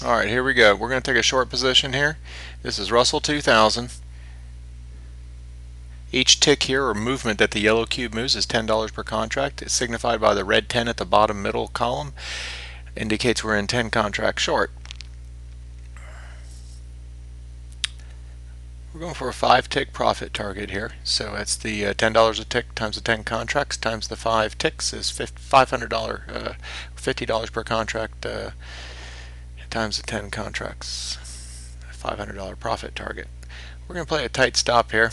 Alright, here we go. We're going to take a short position here. This is Russell 2000. Each tick here, or movement that the yellow cube moves, is $10 per contract. It's signified by the red 10 at the bottom middle column. Indicates we're in 10 contracts short. We're going for a 5-tick profit target here. So that's the $10 a tick times the 10 contracts times the 5 ticks is $500, $50 per contract times the 10 contracts. $500 profit target. We're going to play a tight stop here.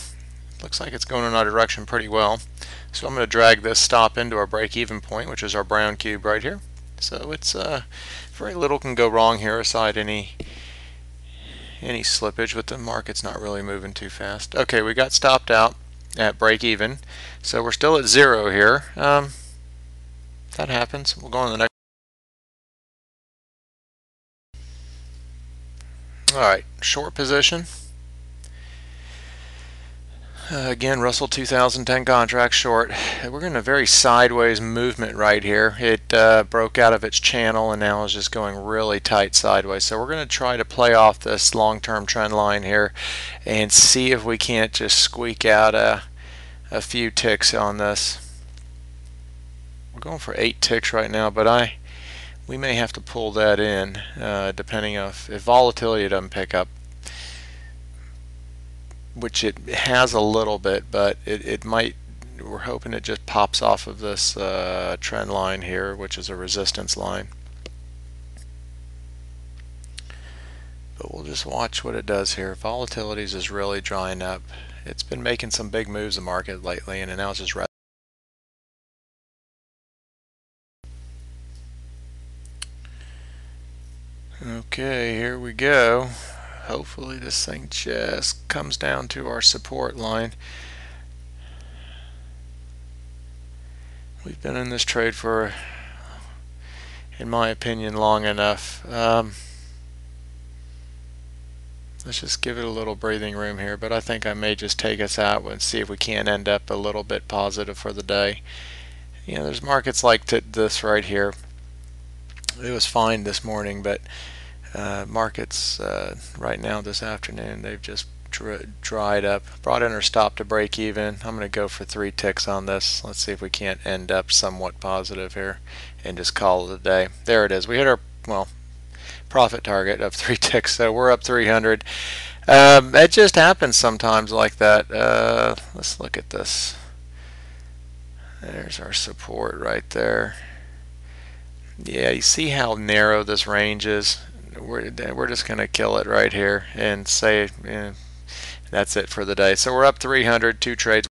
Looks like it's going in our direction pretty well. So I'm going to drag this stop into our break-even point, which is our brown cube right here. So it's very little can go wrong here aside any slippage, but the market's not really moving too fast. Okay, we got stopped out at break-even, so we're still at 0 here. That happens. We'll go on to the next. Alright, short position. Again, Russell 2010 contract short. We're in a very sideways movement right here. It broke out of its channel and now is just going really tight sideways. So we're going to try to play off this long-term trend line here and see if we can't just squeak out a few ticks on this. We're going for 8 ticks right now, but we may have to pull that in depending on if volatility doesn't pick up, which it has a little bit, but it might. We're hoping it just pops off of this trend line here, which is a resistance line. But we'll just watch what it does here. Volatility is really drying up. It's been making some big moves in the market lately, and now it's just okay, here we go. Hopefully this thing just comes down to our support line. We've been in this trade for, in my opinion, long enough. Let's just give it a little breathing room here, but I think I may just take us out and see if we can't end up a little bit positive for the day. You know, there's markets like this right here. It was fine this morning, but markets right now this afternoon, they've just dried up. Brought in our stop to break even. I'm going to go for 3 ticks on this. Let's see if we can't end up somewhat positive here and just call it a day. There it is. We hit our profit target of 3 ticks, so we're up 300. It just happens sometimes like that. Let's look at this. There's our support right there. Yeah, you see how narrow this range is. We're just going to kill it right here and say that's it for the day. So we're up 300, 2 trades.